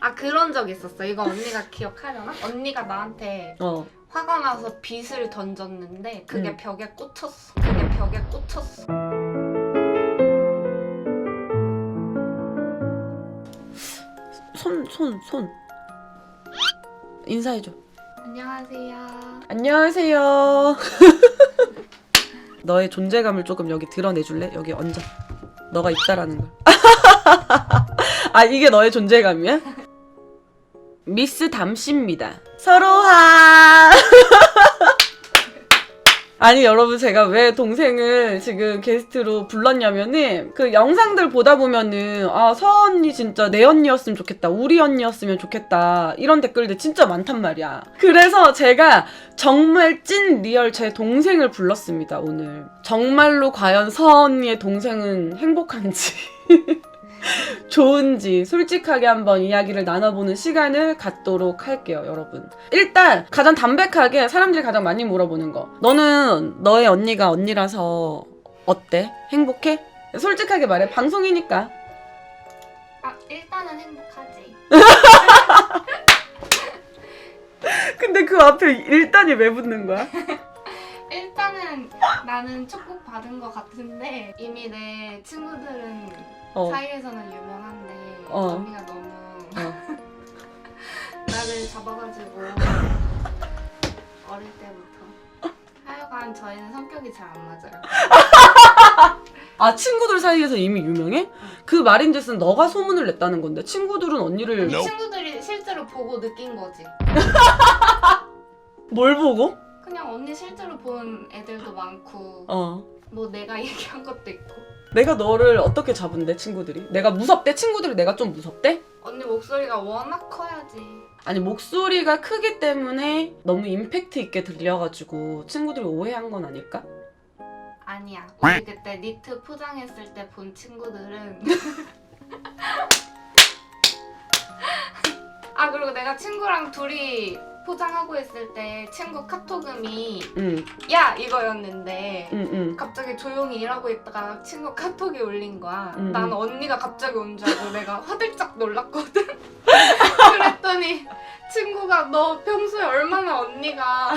아 그런 적 있었어. 이거 언니가 기억하려나? 언니가 나한테 화가 나서 빗을 던졌는데 그게 벽에 꽂혔어. 그게 벽에 꽂혔어. 손 인사해줘. 안녕하세요. 안녕하세요. 너의 존재감을 조금 여기 드러내줄래? 여기 얹어. 너가 있다라는 걸. 아 이게 너의 존재감이야? 미스 담씨입니다. 서로하. 아니 여러분 제가 왜 동생을 지금 게스트로 불렀냐면은 그 영상들 보다 보면은 아 서아 언니 진짜 내 언니였으면 좋겠다, 우리 언니였으면 좋겠다 이런 댓글들 진짜 많단 말이야. 그래서 제가 정말 찐 리얼 제 동생을 불렀습니다 오늘. 정말로 과연 서아 언니의 동생은 행복한지 좋은지 솔직하게 한번 이야기를 나눠보는 시간을 갖도록 할게요 여러분. 일단 가장 담백하게 사람들이 가장 많이 물어보는 거, 너는 너의 언니가 언니라서 어때? 행복해? 솔직하게 말해. 방송이니까. 아 일단은 행복하지. 근데 그 앞에 일단이 왜 붙는 거야? 일단은 나는 축복 받은 것 같은데 이미 내 친구들은 사이에서는 유명한데 언니가 너무 나를 잡아가지고 어릴 때부터. 하여간 저희는 성격이 잘 안 맞아요. 아 친구들 사이에서 이미 유명해? 그 말인즉슨 너가 소문을 냈다는 건데 친구들은 언니를 언니 친구들이 실제로 보고 느낀 거지. 뭘 보고? 그냥 언니 실제로 본 애들도 많고 뭐 내가 얘기한 것도 있고. 내가 너를 어떻게 잡은데 친구들이? 내가 무섭대? 친구들이 내가 좀 무섭대? 언니 목소리가 워낙 커야지. 아니 목소리가 크기 때문에 너무 임팩트 있게 들려가지고 친구들이 오해한 건 아닐까? 아니야. 우리 그때 니트 포장했을 때 본 친구들은 아 그리고 내가 친구랑 둘이 포장하고 있을 때 친구 카톡음이 야! 이거였는데 갑자기 조용히 일하고 있다가 친구 카톡이 울린 거야. 난 언니가 갑자기 온 줄 알고 내가 화들짝 놀랐거든. 그랬더니 친구가 너 평소에 얼마나 언니가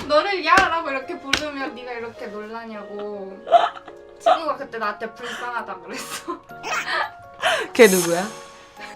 너를 야! 라고 이렇게 부르면 네가 이렇게 놀라냐고. 친구가 그때 나한테 불쌍하다 그랬어. 걔 누구야?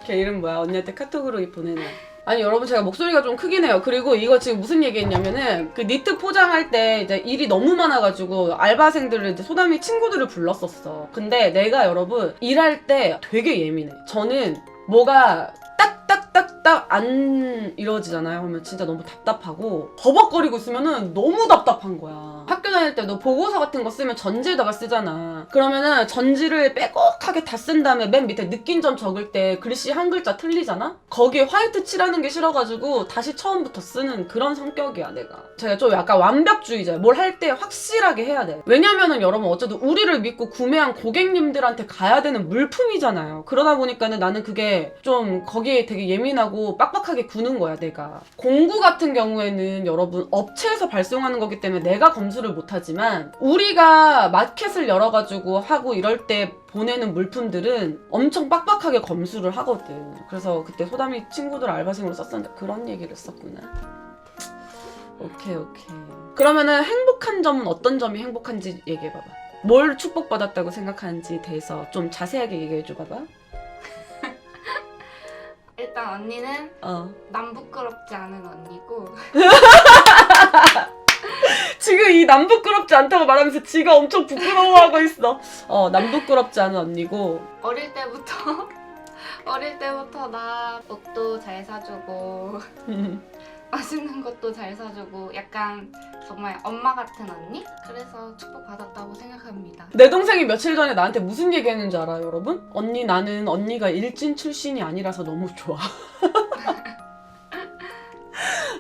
걔 이름 뭐야? 언니한테 카톡으로 보내놔. 아니 여러분 제가 목소리가 좀 크긴 해요. 그리고 이거 지금 무슨 얘기했냐면은 그 니트 포장할 때 이제 일이 너무 많아가지고 알바생들을 이제 소담이 친구들을 불렀었어. 근데 내가 여러분 일할 때 되게 예민해. 저는 뭐가 딱딱딱딱 안 이루어지잖아요. 그러면 진짜 너무 답답하고 버벅거리고 있으면은 너무 답답한 거야. 학교 다닐 때도 보고서 같은 거 쓰면 전지에다가 쓰잖아. 그러면은 전지를 빼곡하게 다 쓴 다음에 맨 밑에 느낀 점 적을 때 글씨 한 글자 틀리잖아? 거기에 화이트 칠하는 게 싫어가지고 다시 처음부터 쓰는 그런 성격이야 내가. 제가 좀 약간 완벽주의자야. 뭘 할 때 확실하게 해야 돼. 왜냐면은 여러분 어쨌든 우리를 믿고 구매한 고객님들한테 가야 되는 물품이잖아요. 그러다 보니까는 나는 그게 좀 거기에 되게 예민하고 빡빡하게 구는 거야 내가. 공구 같은 경우에는 여러분 업체에서 발송하는 거기 때문에 내가 검수를 못하지만 우리가 마켓을 열어가지고 하고 이럴 때 보내는 물품들은 엄청 빡빡하게 검수를 하거든. 그래서 그때 소담이 친구들 알바생으로 썼었는데 그런 얘기를 했었구나. 오케이. 그러면은 행복한 점은 어떤 점이 행복한지 얘기해봐봐. 뭘 축복받았다고 생각하는지 대해서 좀 자세하게 얘기해줘봐봐. 일단 언니는 남 부끄럽지 않은 언니고 지금 이 남 부끄럽지 않다고 말하면서 지가 엄청 부끄러워하고 있어. 남 부끄럽지 않은 언니고 어릴 때부터 나 옷도 잘 사주고 맛있는 것도 잘 사주고 약간 정말 엄마 같은 언니? 그래서 축복받았다고 생각합니다. 내 동생이 며칠 전에 나한테 무슨 얘기 했는지 알아요 여러분? 언니 나는 언니가 일진 출신이 아니라서 너무 좋아.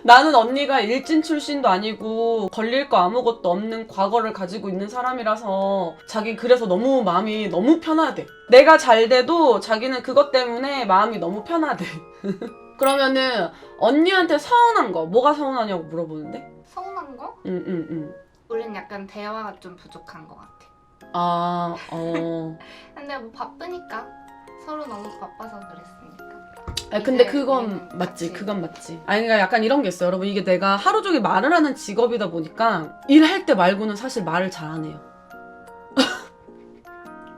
나는 언니가 일진 출신도 아니고 걸릴 거 아무것도 없는 과거를 가지고 있는 사람이라서 자기 그래서 너무 마음이 너무 편하대. 내가 잘 돼도 자기는 그것 때문에 마음이 너무 편하대. 그러면은 언니한테 서운한 거 뭐가 서운하냐고 물어보는데? 서운한 거? 응. 우린 약간 대화가 좀 부족한 것 같아. 아, 근데 뭐 바쁘니까 서로 너무 바빠서 그랬으니까. 아 근데 이제 그건 얘는 맞지. 같이. 그건 맞지. 아니 그러니까 약간 이런 게 있어요. 여러분 이게 내가 하루 종일 말을 하는 직업이다 보니까 일할 때 말고는 사실 말을 잘 안 해요.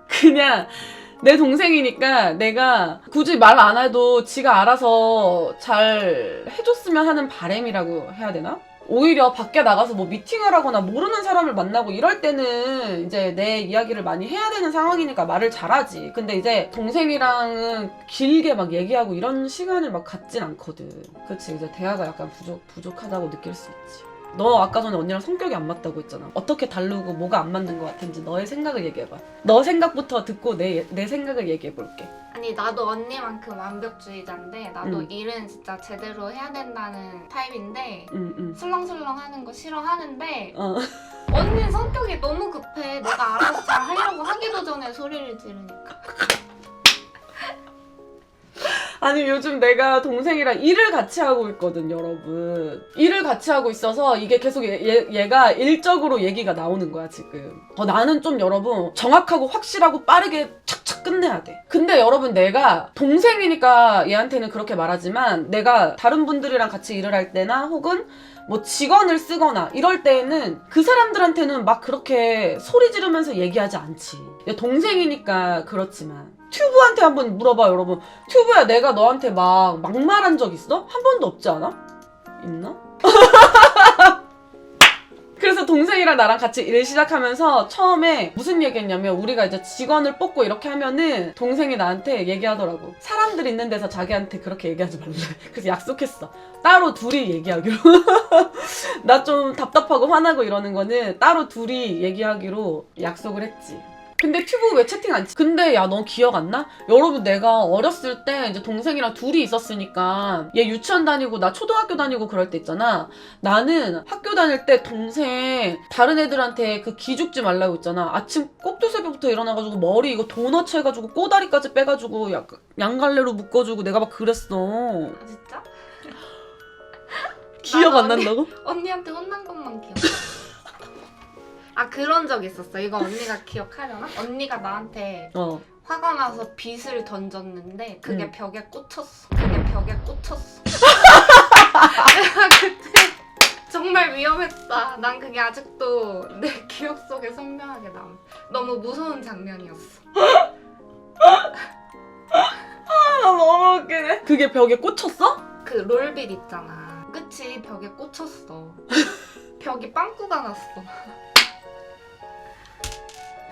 그냥 내 동생이니까 내가 굳이 말 안 해도 지가 알아서 잘 해줬으면 하는 바람이라고 해야 되나? 오히려 밖에 나가서 뭐 미팅을 하거나 모르는 사람을 만나고 이럴 때는 이제 내 이야기를 많이 해야 되는 상황이니까 말을 잘하지. 근데 이제 동생이랑은 길게 막 얘기하고 이런 시간을 막 갖진 않거든. 그치, 이제 대화가 약간 부족하다고 느낄 수 있지. 너 아까 전에 언니랑 성격이 안 맞다고 했잖아. 어떻게 다르고 뭐가 안 맞는 것 같은지 너의 생각을 얘기해봐. 너 생각부터 듣고 내 생각을 얘기해볼게. 아니 나도 언니만큼 완벽주의자인데 나도 일은 진짜 제대로 해야 된다는 타입인데 술렁술렁 하는 거 싫어하는데 언니는 성격이 너무 급해. 내가 알아서 잘 하려고 하기도 전에 소리를 지르니까. 아니 요즘 내가 동생이랑 일을 같이 하고 있거든 여러분. 일을 같이 하고 있어서 이게 계속 얘가 일적으로 얘기가 나오는 거야 지금. 나는 좀 여러분 정확하고 확실하고 빠르게 착착 끝내야 돼. 근데 여러분 내가 동생이니까 얘한테는 그렇게 말하지만 내가 다른 분들이랑 같이 일을 할 때나 혹은 뭐 직원을 쓰거나 이럴 때에는 그 사람들한테는 막 그렇게 소리 지르면서 얘기하지 않지. 동생이니까 그렇지만 튜브한테 한번 물어봐 여러분. 튜브야 내가 너한테 막 막말한 적 있어? 한 번도 없지 않아? 있나? 그래서 동생이랑 나랑 같이 일 시작하면서 처음에 무슨 얘기했냐면 우리가 이제 직원을 뽑고 이렇게 하면은 동생이 나한테 얘기하더라고. 사람들 있는 데서 자기한테 그렇게 얘기하지 말래. 그래서 약속했어. 따로 둘이 얘기하기로. 나 좀 답답하고 화나고 이러는 거는 따로 둘이 얘기하기로 약속을 했지. 근데 튜브 왜 채팅 안 치? 근데 야 너 기억 안 나? 여러분 내가 어렸을 때 이제 동생이랑 둘이 있었으니까 얘 유치원 다니고 나 초등학교 다니고 그럴 때 있잖아. 나는 학교 다닐 때 동생 다른 애들한테 그 기죽지 말라고 있잖아. 아침 꼭두새벽부터 일어나가지고 머리 이거 도너츠 해가지고 꼬다리까지 빼가지고 양갈래로 묶어주고 내가 막 그랬어. 아, 진짜? 기억 안 난다고? 언니한테 혼난 것만 기억. 아 그런 적 있었어. 이거 언니가 기억하려나? 언니가 나한테 화가 나서 빗을 던졌는데 그게 벽에 꽂혔어. 내가 그때 정말 위험했다. 난 그게 아직도 내 기억 속에 선명하게 남아. 너무 무서운 장면이었어. 너무 웃기네. 그게 벽에 꽂혔어? 그 롤빗 있잖아. 끝이 벽에 꽂혔어. 벽이 빵꾸가 났어.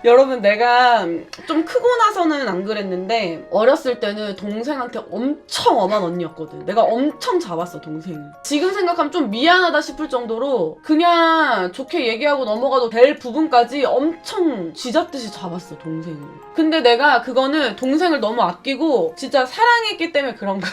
여러분 내가 좀 크고 나서는 안 그랬는데 어렸을 때는 동생한테 엄청 엄한 언니였거든. 내가 엄청 잡았어 동생을. 지금 생각하면 좀 미안하다 싶을 정도로 그냥 좋게 얘기하고 넘어가도 될 부분까지 엄청 쥐잡듯이 잡았어 동생을. 근데 내가 그거는 동생을 너무 아끼고 진짜 사랑했기 때문에 그런 거야.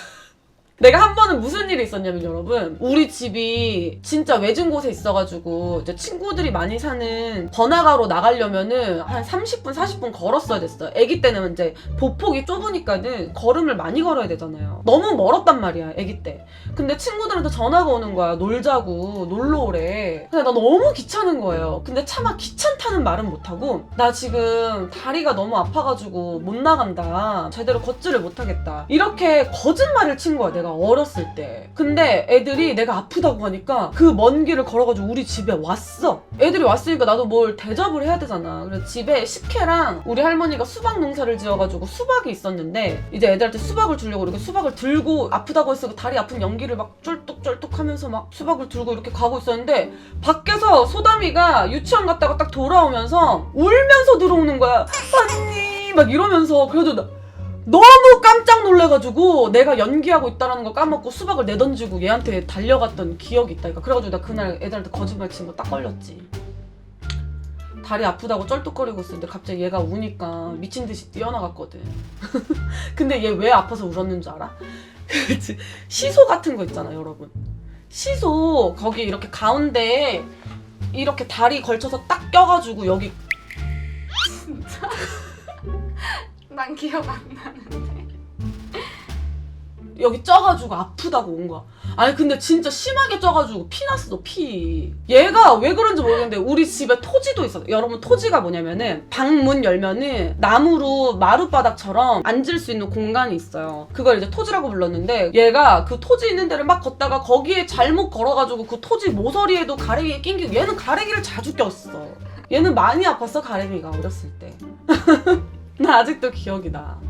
내가 한 번은 무슨 일이 있었냐면 여러분 우리 집이 진짜 외진 곳에 있어가지고 이제 친구들이 많이 사는 번화가로 나가려면은 한 30분 40분 걸었어야 됐어. 애기 때는 이제 보폭이 좁으니까는 걸음을 많이 걸어야 되잖아요. 너무 멀었단 말이야 애기 때. 근데 친구들한테 전화가 오는 거야. 놀자고 놀러 오래. 근데 나 너무 귀찮은 거예요. 근데 차마 귀찮다는 말은 못하고 나 지금 다리가 너무 아파가지고 못 나간다. 제대로 걷지를 못하겠다. 이렇게 거짓말을 친 거야 내가 어렸을 때. 근데 애들이 내가 아프다고 하니까 그 먼 길을 걸어가지고 우리 집에 왔어. 애들이 왔으니까 나도 뭘 대접을 해야 되잖아. 그래서 집에 식혜랑 우리 할머니가 수박 농사를 지어가지고 수박이 있었는데 이제 애들한테 수박을 주려고 이렇게 수박을 들고 아프다고 했으니까 다리 아픈 연기를 막 쫄뚝쫄뚝 하면서 막 수박을 들고 이렇게 가고 있었는데 밖에서 소담이가 유치원 갔다가 딱 돌아오면서 울면서 들어오는 거야. 언니 막 이러면서. 그래도 나 너무 깜짝 놀래가지고 내가 연기하고 있다는 걸 까먹고 수박을 내던지고 얘한테 달려갔던 기억이 있다니까. 그래가지고 나 그날 애들한테 거짓말 친 거 딱 걸렸지. 다리 아프다고 쩔뚝거리고 있었는데 갑자기 얘가 우니까 미친 듯이 뛰어나갔거든. 근데 얘 왜 아파서 울었는 줄 알아? 그치? 시소 같은 거 있잖아 여러분. 시소 거기 이렇게 가운데에 이렇게 다리 걸쳐서 딱 껴가지고 여기 진짜? 난 기억 안 나는데. 여기 쪄가지고 아프다고 온 거야. 아니 근데 진짜 심하게 쪄가지고 피 났어, 피. 얘가 왜 그런지 모르겠는데 우리 집에 토지도 있어. 여러분 토지가 뭐냐면은 방문 열면은 나무로 마룻바닥처럼 앉을 수 있는 공간이 있어요. 그걸 이제 토지라고 불렀는데 얘가 그 토지 있는 데를 막 걷다가 거기에 잘못 걸어가지고 그 토지 모서리에도 가래기에 낑기고 얘는 가래기를 자주 꼈어. 얘는 많이 아팠어, 가래비가 어렸을 때. 나 아직도 기억이 나.